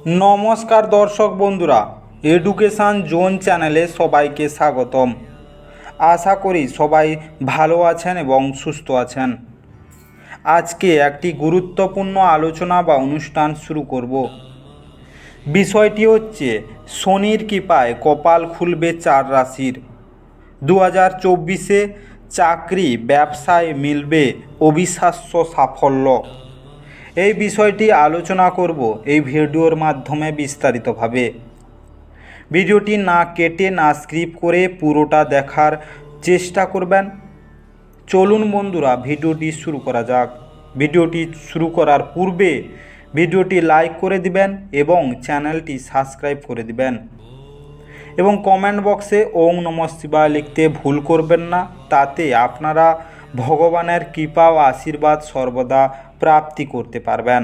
নমস্কার দর্শক বন্ধুরা, এডুকেশান জোন চ্যানেলে সবাইকে স্বাগতম। আশা করি সবাই ভালো আছেন এবং সুস্থ আছেন। আজকে একটি গুরুত্বপূর্ণ আলোচনা বা অনুষ্ঠান শুরু করব। বিষয়টি হচ্ছে শনির কৃপায় কপাল খুলবে 4 রাশির। 2024-এ চাকরি ব্যবসায় মিলবে অবিশ্বাস্য সাফল্য। এই বিষয়টি আলোচনা করব এই ভিডিওর মাধ্যমে বিস্তারিতভাবে। ভিডিওটি না কেটে না স্কিপ করে পুরোটা দেখার চেষ্টা করবেন। চলুন বন্ধুরা, ভিডিওটি শুরু করা যাক। ভিডিওটি শুরু করার পূর্বে ভিডিওটি লাইক করে দিবেন এবং চ্যানেলটি সাবস্ক্রাইব করে দিবেন এবং কমেন্ট বক্সে ওং নমঃ শিবায় লিখতে ভুল করবেন না। তাতে আপনারা ভগবানের কৃপা ও আশীর্বাদ সর্বদা প্রাপ্তি করতে পারবেন।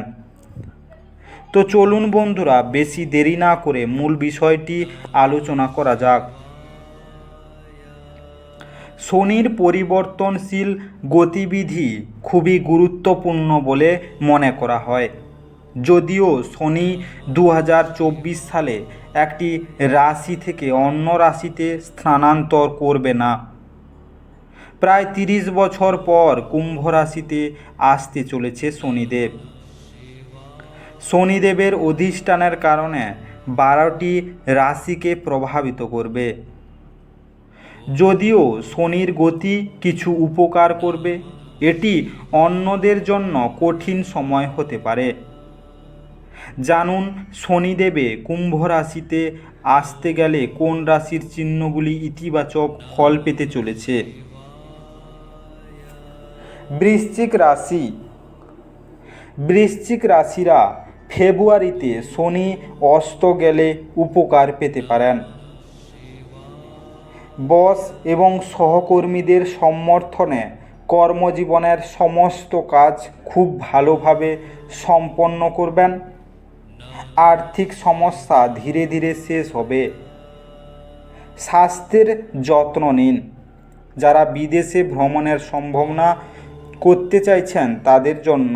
তো চলুন বন্ধুরা, বেশি দেরি না করে মূল বিষয়টি আলোচনা করা যাক। শনির পরিবর্তনশীল গতিবিধি খুবই গুরুত্বপূর্ণ বলে মনে করা হয়। যদিও শনি 2024 সালে একটি রাশি থেকে অন্য রাশিতে স্থানান্তর করবে না। প্রায় 30 বছর পর কুম্ভ রাশিতে আসতে চলেছে শনিদেব। শনিদেবের অধিষ্ঠানের কারণে 12টি রাশিকে প্রভাবিত করবে। যদিও শনির গতি কিছু উপকার করবে, এটি অন্যদের জন্য কঠিন সময় হতে পারে। জানুন শনিদেবে কুম্ভ রাশিতে আসতে গেলে কোন রাশির চিহ্নগুলি ইতিবাচক ফল পেতে চলেছে। বৃশ্চিক রাশি। বৃশ্চিক রাশিরা ফেব্রুয়ারিতে শনি অস্ত গেলে উপকার পেতে পারেন। বস এবং সহকর্মীদের সমর্থনে কর্মজীবনের সমস্ত কাজ খুব ভালোভাবে সম্পন্ন করবেন। আর্থিক সমস্যা ধীরে ধীরে শেষ হবে। স্বাস্থ্যের যত্ন নিন। যারা বিদেশে ভ্রমণের সম্ভাবনা করতে চাইছেন তাদের জন্য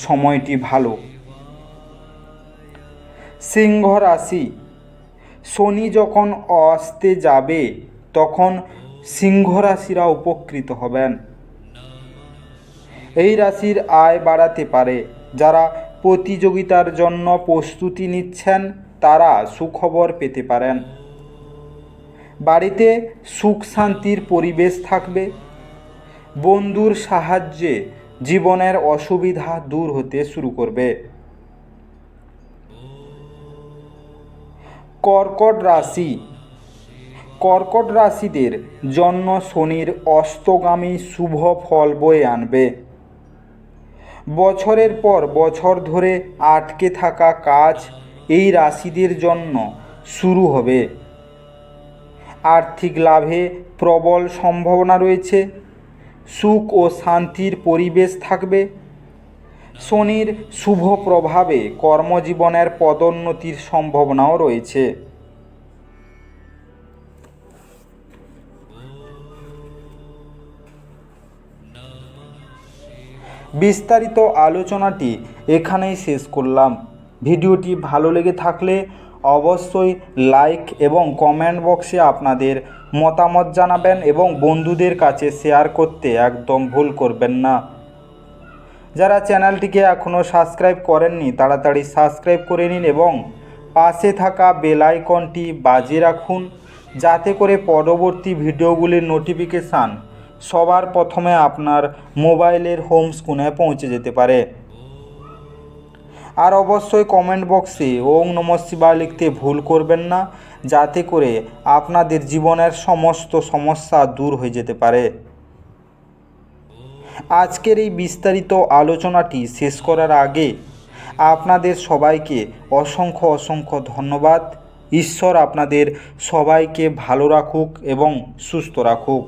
সময়টি ভালো। সিংহ রাশি। শনি যখন অস্তে যাবে তখন সিংহ রাশিরা উপকৃত হবেন। এই রাশির আয় বাড়াতে পারে। যারা প্রতিযোগিতার জন্য প্রস্তুতি নিচ্ছেন তারা সুখবর পেতে পারেন। বাড়িতে সুখ শান্তির পরিবেশ থাকবে। বন্ধুর সাহায্যে জীবনের অসুবিধা দূর হতে শুরু করবে। কর্কট রাশি। কর্কট রাশিদের জন্য শনির অস্তগামী শুভ ফল বয়ে আনবে। বছরের পর বছর ধরে আটকে থাকা কাজ এই রাশিদের জন্য শুরু হবে। আর্থিক লাভে প্রবল সম্ভাবনা রয়েছে। সুখ ও শান্তির পরিবেশ থাকবে। শনির শুভ প্রভাবে কর্মজীবনের পদোন্নতির সম্ভাবনাও রয়েছে। বিস্তারিত আলোচনাটি এখানেই শেষ করলাম। ভিডিওটি ভালো লেগে থাকলে অবশ্যই লাইক এবং কমেন্ট বক্সে আপনাদের মতামত জানাবেন এবং বন্ধুদের কাছে শেয়ার করতে একদম ভুল করবেন না। যারা চ্যানেলটিকে এখনও সাবস্ক্রাইব করেননি তাড়াতাড়ি সাবস্ক্রাইব করে নিন এবং পাশে থাকা বেল আইকনটি বাজিয়ে রাখুন, যাতে করে পরবর্তী ভিডিওগুলির নোটিফিকেশান সবার প্রথমে আপনার মোবাইলের হোম স্ক্রিনে পৌঁছে যেতে পারে। আর অবশ্যই কমেন্ট বক্সে ওং নমঃ শিবায় লিখতে ভুল করবেন না, যাতে করে আপনাদের জীবনের সমস্ত সমস্যা দূর হয়ে যেতে পারে। আজকের এই বিস্তারিত আলোচনাটি শেষ করার আগে আপনাদের সবাইকে অসংখ্য অসংখ্য ধন্যবাদ। ঈশ্বর আপনাদের সবাইকে ভালো রাখুক এবং সুস্থ রাখুক।